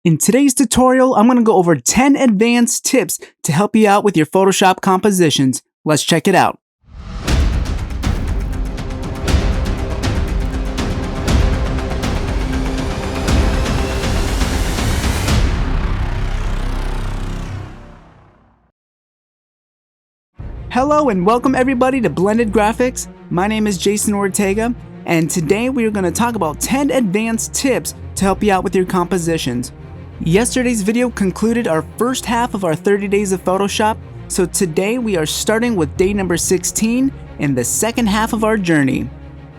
In today's tutorial, I'm going to go over 10 advanced tips to help you out with your Photoshop compositions. Let's check it out. Hello and welcome everybody to Blended Graphics. My name is Jason Ortega, and today we are going to talk about 10 advanced tips to help you out with your compositions. Yesterday's video concluded our first half of our 30 days of Photoshop, so today we are starting with day number 16 in the second half of our journey.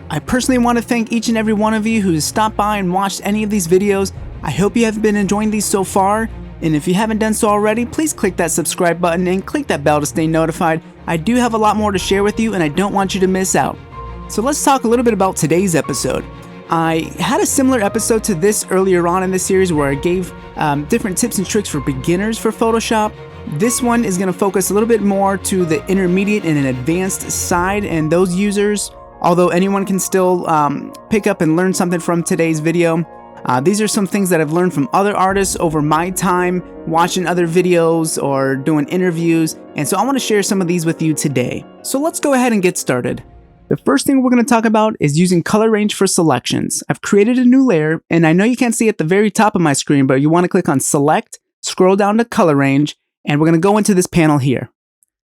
I personally want to thank each and every one of you who has stopped by and watched any of these videos. I hope you have been enjoying these so far, and if you haven't done so already, please click that subscribe button and click that bell to stay notified. I do have a lot more to share with you and I don't want you to miss out. So let's talk a little bit about today's episode. I had a similar episode to this earlier on in the series where I gave different tips and tricks for beginners for Photoshop. This one is going to focus a little bit more to the intermediate and an advanced side and those users, although anyone can still pick up and learn something from today's video. These are some things that I've learned from other artists over my time watching other videos or doing interviews, and so I want to share some of these with you today. So let's go ahead and get started. The first thing we're going to talk about is using color range for selections. I've created a new layer, and I know you can't see at the very top of my screen, but you want to click on Select, scroll down to Color Range, and we're going to go into this panel here.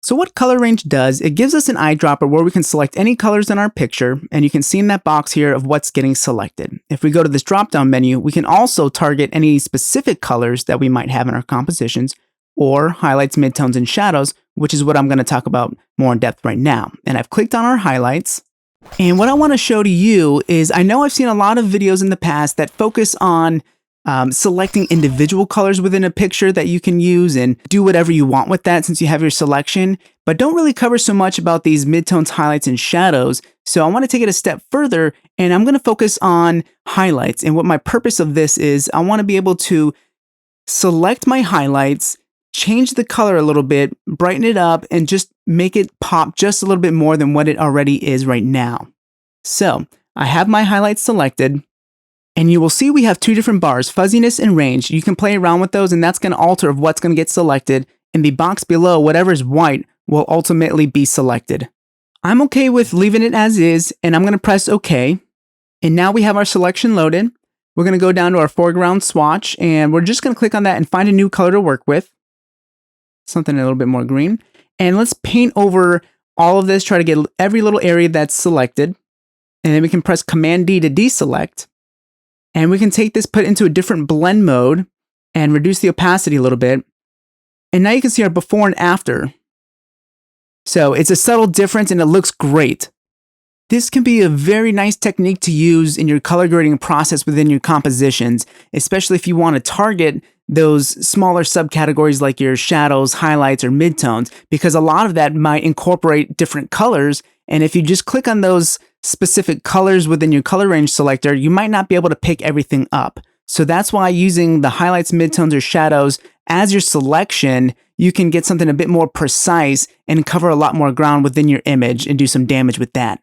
So what color range does, it gives us an eyedropper where we can select any colors in our picture, and you can see in that box here of what's getting selected. If we go to this drop-down menu, we can also target any specific colors that we might have in our compositions, or highlights, midtones, and shadows, which is what I'm going to talk about more in depth right now. And I've clicked on our highlights, and what I want to show to you is, I know I've seen a lot of videos in the past that focus on selecting individual colors within a picture that you can use and do whatever you want with that since you have your selection, but don't really cover so much about these midtones, highlights, and shadows. So I want to take it a step further, and I'm going to focus on highlights. And what my purpose of this is, I want to be able to select my highlights, change the color a little bit, brighten it up, and just make it pop just a little bit more than what it already is right now. So I have my highlights selected, and you will see we have two different bars, fuzziness and range. You can play around with those, and that's going to alter what's going to get selected. In the box below, whatever is white will ultimately be selected. I'm okay with leaving it as is, and I'm going to press OK. And now we have our selection loaded. We're going to go down to our foreground swatch, and we're just going to click on that and find a new color to work with. Something a little bit more green. And let's paint over all of this, try to get every little area that's selected. And then we can press Command D to deselect. And we can take this, put it into a different blend mode, and reduce the opacity a little bit. And now you can see our before and after. So it's a subtle difference and it looks great. This can be a very nice technique to use in your color grading process within your compositions, especially if you want to target those smaller subcategories like your shadows, highlights, or midtones, because a lot of that might incorporate different colors. And if you just click on those specific colors within your color range selector, you might not be able to pick everything up. So that's why using the highlights, midtones, or shadows as your selection, you can get something a bit more precise and cover a lot more ground within your image and do some damage with that.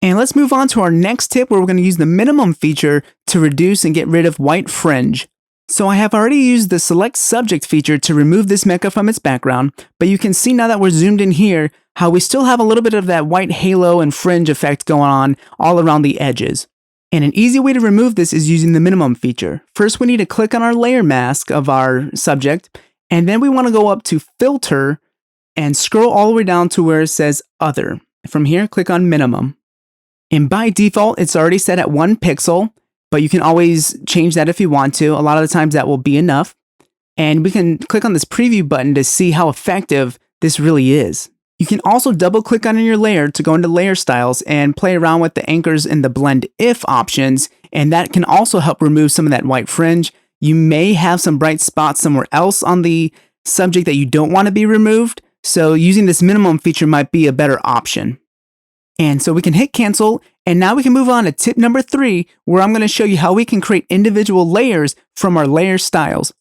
And let's move on to our next tip where we're going to use the minimum feature to reduce and get rid of white fringe. So I have already used the select subject feature to remove this mecha from its background, but you can see now that we're zoomed in here how we still have a little bit of that white halo and fringe effect going on all around the edges. And an easy way to remove this is using the minimum feature. First, we need to click on our layer mask of our subject, and then we want to go up to Filter and scroll all the way down to where it says Other. From here, click on Minimum. And by default, it's already set at 1 pixel, but you can always change that if you want to. A lot of the times that will be enough. And we can click on this preview button to see how effective this really is. You can also double click on your layer to go into layer styles and play around with the anchors and the blend if options, and that can also help remove some of that white fringe. You may have some bright spots somewhere else on the subject that you don't want to be removed, so using this minimum feature might be a better option. And so we can hit cancel, and now we can move on to tip number 3, where I'm going to show you how we can create individual layers from our layer styles.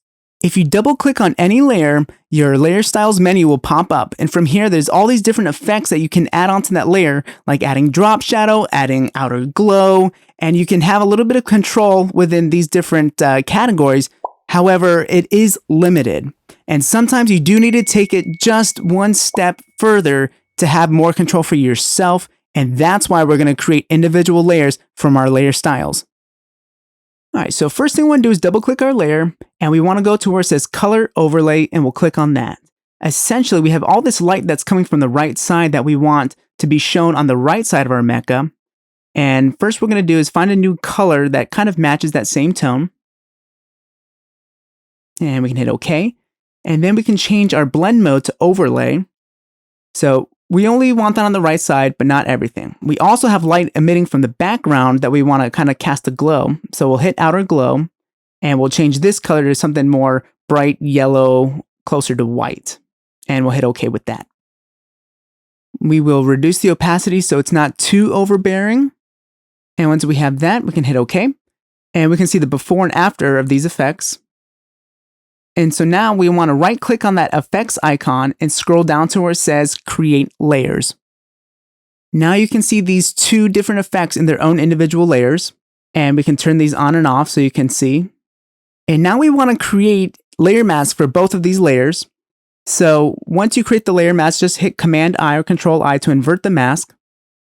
If you double click on any layer, your layer styles menu will pop up. And from here, there's all these different effects that you can add onto that layer, like adding drop shadow, adding outer glow, and you can have a little bit of control within these different categories. However, it is limited. And sometimes you do need to take it just one step further to have more control for yourself. And that's why we're going to create individual layers from our layer styles. All right, so first thing we want to do is double click our layer, and we want to go to where it says color overlay, and we'll click on that. Essentially, we have all this light that's coming from the right side that we want to be shown on the right side of our mecha. And first we're going to do is find a new color that kind of matches that same tone. And we can hit OK. And then we can change our blend mode to overlay. So we only want that on the right side, but not everything. We also have light emitting from the background that we want to kind of cast a glow. So we'll hit outer glow, and we'll change this color to something more bright yellow, closer to white. And we'll hit OK with that. We will reduce the opacity so it's not too overbearing. And once we have that, we can hit OK. And we can see the before and after of these effects. And so now we want to right click on that effects icon and scroll down to where it says create layers. Now you can see these two different effects in their own individual layers, and we can turn these on and off so you can see. And now we want to create layer masks for both of these layers. So once you create the layer mask, just hit Command I or Control I to invert the mask.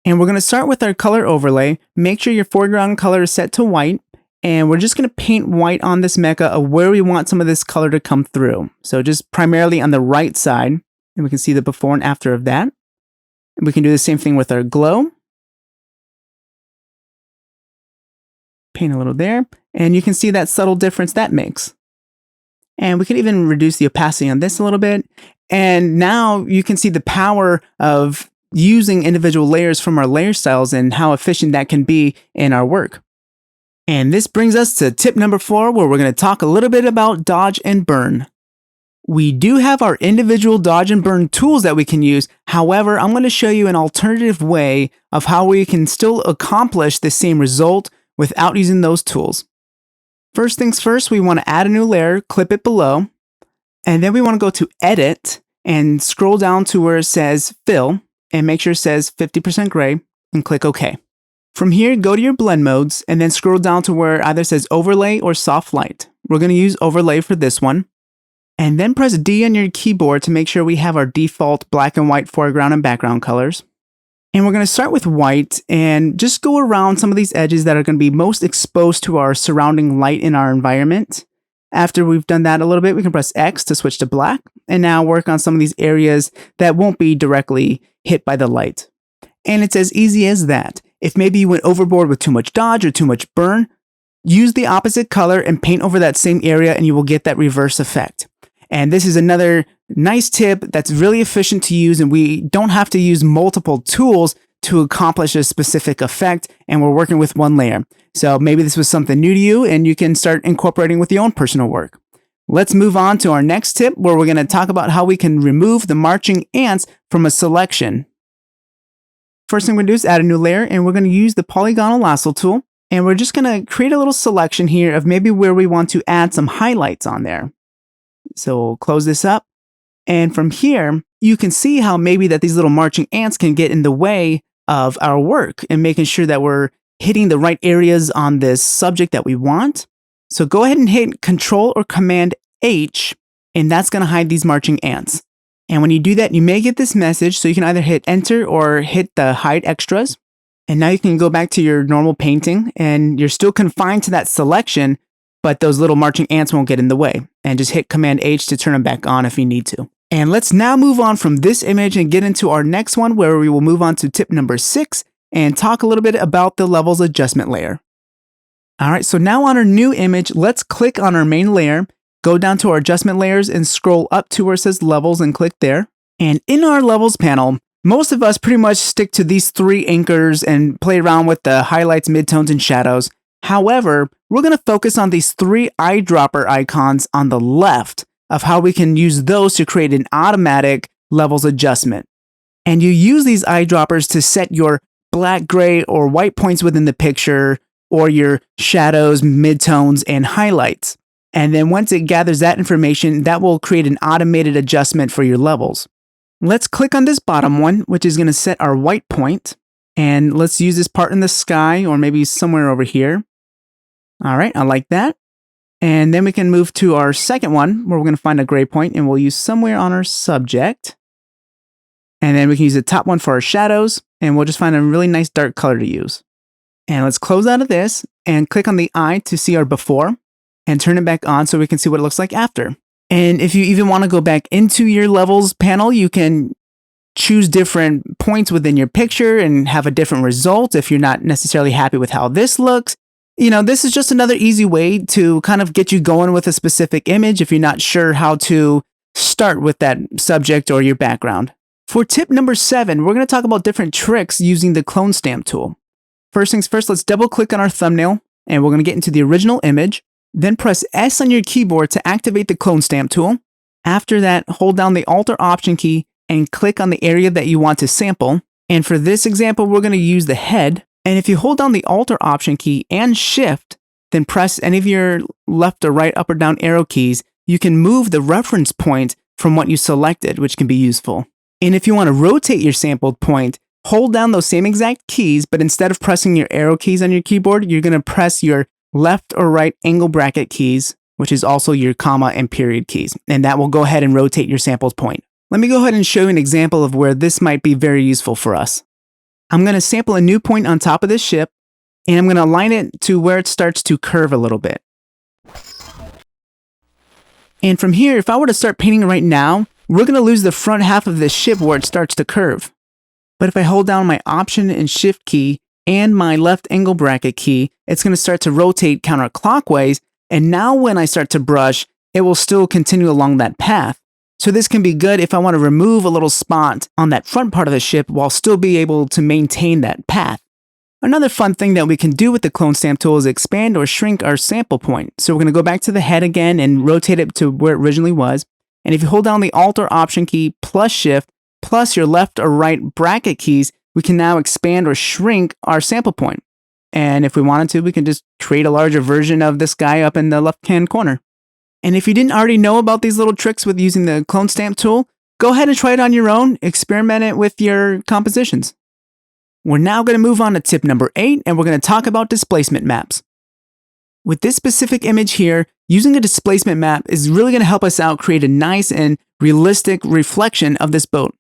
And we're going to start with our color overlay. Make sure your foreground color is set to white. And we're just going to paint white on this mecha of where we want some of this color to come through. So just primarily on the right side. And we can see the before and after of that. And we can do the same thing with our glow. Paint a little there. And you can see that subtle difference that makes. And we can even reduce the opacity on this a little bit. And now you can see the power of using individual layers from our layer styles and how efficient that can be in our work. And this brings us to tip number 4, where we're going to talk a little bit about dodge and burn. We do have our individual dodge and burn tools that we can use. However, I'm going to show you an alternative way of how we can still accomplish the same result without using those tools. First things first, we want to add a new layer, clip it below, and then we want to go to Edit and scroll down to where it says Fill, and make sure it says 50% gray, and click OK. From here, go to your blend modes, and then scroll down to where it either says Overlay or Soft Light. We're going to use Overlay for this one. And then press D on your keyboard to make sure we have our default black and white foreground and background colors. And we're going to start with white and just go around some of these edges that are going to be most exposed to our surrounding light in our environment. After we've done that a little bit, we can press X to switch to black, and now work on some of these areas that won't be directly hit by the light. And it's as easy as that. If maybe you went overboard with too much dodge or too much burn, use the opposite color and paint over that same area, and you will get that reverse effect. And this is another nice tip that's really efficient to use, and we don't have to use multiple tools to accomplish a specific effect, and we're working with one layer. So maybe this was something new to you, and you can start incorporating with your own personal work. Let's move on to our next tip, where we're going to talk about how we can remove the marching ants from a selection. First thing we're going to do is add a new layer, and we're going to use the polygonal lasso tool, and we're just going to create a little selection here of maybe where we want to add some highlights on there. So we'll close this up, and from here, you can see how maybe that these little marching ants can get in the way of our work and making sure that we're hitting the right areas on this subject that we want. So go ahead and hit Control or Command H, and that's going to hide these marching ants. And when you do that, you may get this message, so you can either hit Enter or hit the Hide Extras. And now you can go back to your normal painting, and you're still confined to that selection, but those little marching ants won't get in the way. And just hit Command H to turn them back on if you need to. And let's now move on from this image and get into our next one, where we will move on to tip number 6 and talk a little bit about the levels adjustment layer. All right, so now on our new image, let's click on our main layer, go down to our adjustment layers and scroll up to where it says levels and click there. And in our levels panel, most of us pretty much stick to these 3 anchors and play around with the highlights, midtones, and shadows. However, we're going to focus on these 3 eyedropper icons on the left of how we can use those to create an automatic levels adjustment. And you use these eyedroppers to set your black, gray, or white points within the picture, or your shadows, midtones, and highlights. And then once it gathers that information, that will create an automated adjustment for your levels. Let's click on this bottom one, which is going to set our white point. And let's use this part in the sky or maybe somewhere over here. All right, I like that. And then we can move to our second one where we're going to find a gray point and we'll use somewhere on our subject. And then we can use the top one for our shadows and we'll just find a really nice dark color to use. And let's close out of this and click on the eye to see our before and turn it back on so we can see what it looks like after. And if you even want to go back into your levels panel, you can choose different points within your picture and have a different result if you're not necessarily happy with how this looks. You know, this is just another easy way to kind of get you going with a specific image if you're not sure how to start with that subject or your background. For tip number 7, we're going to talk about different tricks using the clone stamp tool. First things first, let's double click on our thumbnail and we're going to get into the original image. Then press S on your keyboard to activate the clone stamp tool. After that, hold down the Alt or Option key and click on the area that you want to sample. And for this example, we're going to use the head. And if you hold down the Alt or Option key and Shift, then press any of your left or right, up or down arrow keys, you can move the reference point from what you selected, which can be useful. And if you want to rotate your sampled point, hold down those same exact keys, but instead of pressing your arrow keys on your keyboard, you're going to press your left or right angle bracket keys, which is also your comma and period keys. And that will go ahead and rotate your sampled point. Let me go ahead and show you an example of where this might be very useful for us. I'm going to sample a new point on top of this ship, and I'm going to align it to where it starts to curve a little bit. And from here, if I were to start painting right now, we're going to lose the front half of this ship where it starts to curve. But if I hold down my Option and Shift key and my left angle bracket key, it's going to start to rotate counterclockwise. And now when I start to brush, it will still continue along that path. So this can be good if I want to remove a little spot on that front part of the ship while still be able to maintain that path. Another fun thing that we can do with the clone stamp tool is expand or shrink our sample point. So we're going to go back to the head again and rotate it to where it originally was. And if you hold down the Alt or Option key plus Shift plus your left or right bracket keys, we can now expand or shrink our sample point. And if we wanted to, we can just create a larger version of this guy up in the left-hand corner. And if you didn't already know about these little tricks with using the clone stamp tool, go ahead and try it on your own, experiment it with your compositions. We're now going to move on to tip number 8, and we're going to talk about displacement maps. With this specific image here, using a displacement map is really going to help us out create a nice and realistic reflection of this boat.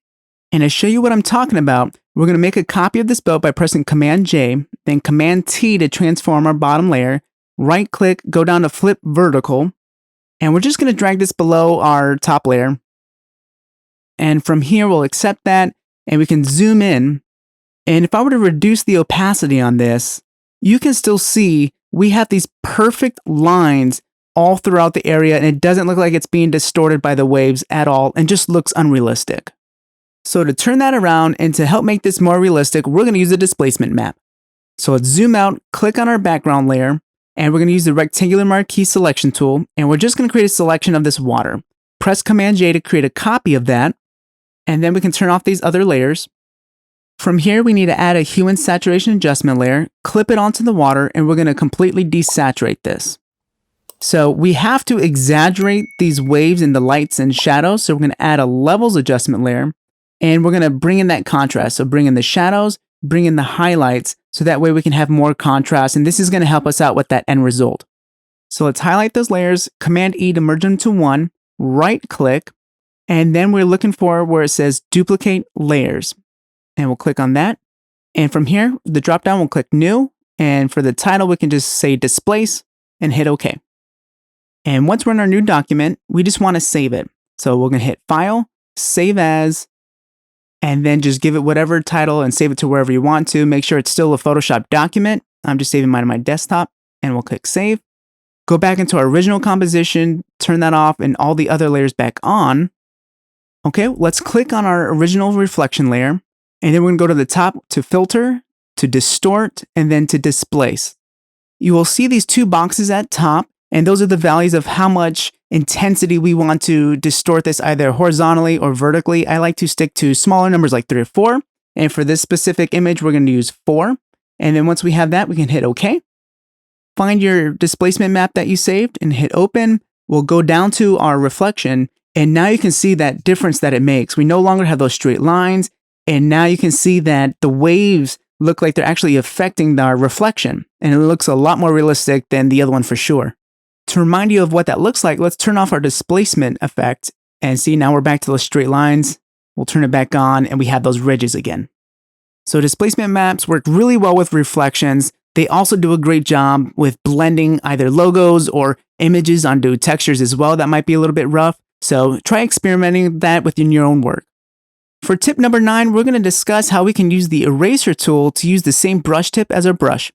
And to show you what I'm talking about, we're going to make a copy of this boat by pressing Command J, then Command T to transform our bottom layer, right click, go down to flip vertical, and we're just going to drag this below our top layer. And from here, we'll accept that, and we can zoom in. And if I were to reduce the opacity on this, you can still see we have these perfect lines all throughout the area, and it doesn't look like it's being distorted by the waves at all, and just looks unrealistic. So to turn that around and to help make this more realistic, we're going to use a displacement map. So let's zoom out, click on our background layer, and we're going to use the rectangular marquee selection tool, and we're just going to create a selection of this water. Press Command J to create a copy of that, and then we can turn off these other layers. From here, we need to add a hue and saturation adjustment layer, clip it onto the water, and we're going to completely desaturate this. So we have to exaggerate these waves in the lights and shadows, so we're going to add a levels adjustment layer, and we're going to bring in that contrast. So bring in the shadows, bring in the highlights, so that way we can have more contrast, and this is going to help us out with that end result. So let's highlight those layers, Command E to merge them to one, right click, and then we're looking for where it says duplicate layers. And we'll click on that. And from here, the drop down, we'll click new. And for the title, we can just say displace and hit OK. And once we're in our new document, we just want to save it. So we're going to hit File, Save As, and then just give it whatever title and save it to wherever you want to. Make sure it's still a Photoshop document. I'm just saving mine on my desktop, and we'll click Save. Go back into our original composition, turn that off, and all the other layers back on. Okay, let's click on our original reflection layer. And then we're going to go to the top to filter, to distort, and then to displace. You will see these two boxes at top, and those are the values of how much intensity we want to distort this either horizontally or vertically. I like to stick to smaller numbers like 3 or 4. And for this specific image, we're going to use 4. And then once we have that, we can hit OK. Find your displacement map that you saved and hit Open. we'll go down to our reflection, and now you can see that difference that it makes. We no longer have those straight lines, and now you can see that the waves look like they're actually affecting our reflection, and it looks a lot more realistic than the other one for sure. To remind you of what that looks like, let's turn off our displacement effect, and see now we're back to those straight lines. We'll turn it back on, and we have those ridges again. So displacement maps work really well with reflections. They also do a great job with blending either logos or images onto textures as well that might be a little bit rough. So try experimenting that within your own work. For tip number 9, we're going to discuss how we can use the eraser tool to use the same brush tip as our brush.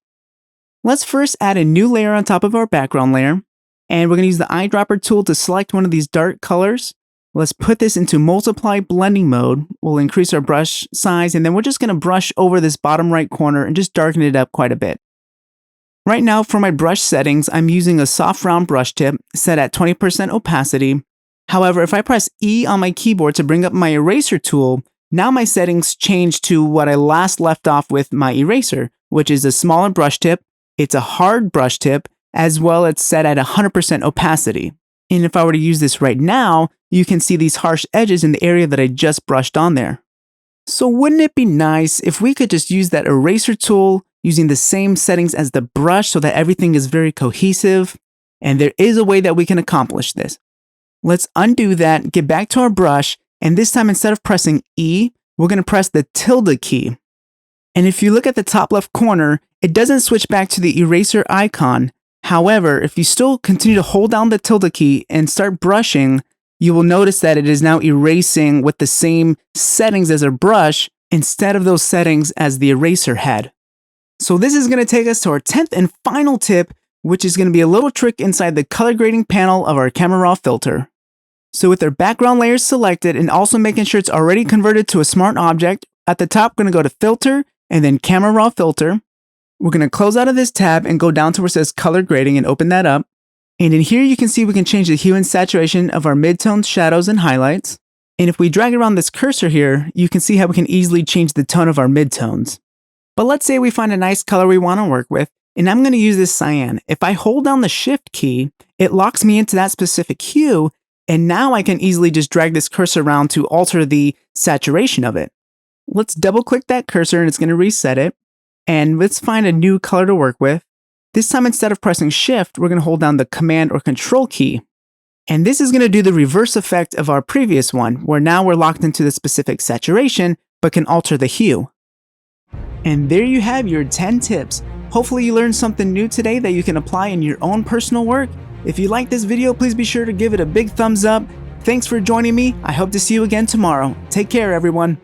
Let's first add a new layer on top of our background layer, and we're going to use the eyedropper tool to select one of these dark colors. Let's put this into multiply blending mode. We'll increase our brush size, and then we're just going to brush over this bottom right corner and just darken it up quite a bit. Right now for my brush settings, I'm using a soft round brush tip set at 20% opacity. However, if I press E on my keyboard to bring up my eraser tool, now my settings change to what I last left off with my eraser, which is a smaller brush tip. It's a hard brush tip, as well as set at 100% opacity. And if I were to use this right now, you can see these harsh edges in the area that I just brushed on there. So wouldn't it be nice if we could just use that eraser tool using the same settings as the brush so that everything is very cohesive? And there is a way that we can accomplish this. Let's undo that, get back to our brush, and this time instead of pressing E, we're going to press the tilde key. And if you look at the top left corner, it doesn't switch back to the eraser icon. However, if you still continue to hold down the tilde key and start brushing, you will notice that it is now erasing with the same settings as a brush instead of those settings as the eraser had. So this is going to take us to our 10th and final tip, which is going to be a little trick inside the color grading panel of our camera raw filter. So with our background layers selected and also making sure it's already converted to a smart object, at the top we're going to go to filter and then camera raw filter. We're going to close out of this tab and go down to where it says color grading and open that up. And in here you can see we can change the hue and saturation of our midtones, shadows, and highlights. And if we drag around this cursor here, you can see how we can easily change the tone of our midtones. But let's say we find a nice color we want to work with, and I'm going to use this cyan. If I hold down the shift key, it locks me into that specific hue, and now I can easily just drag this cursor around to alter the saturation of it. Let's double click that cursor and it's going to reset it. And let's find a new color to work with. This time instead of pressing shift, we're going to hold down the command or control key. And this is going to do the reverse effect of our previous one, where now we're locked into the specific saturation, but can alter the hue. And there you have your 10 tips. Hopefully you learned something new today that you can apply in your own personal work. If you like this video, please be sure to give it a big thumbs up. Thanks for joining me. I hope to see you again tomorrow. Take care, everyone.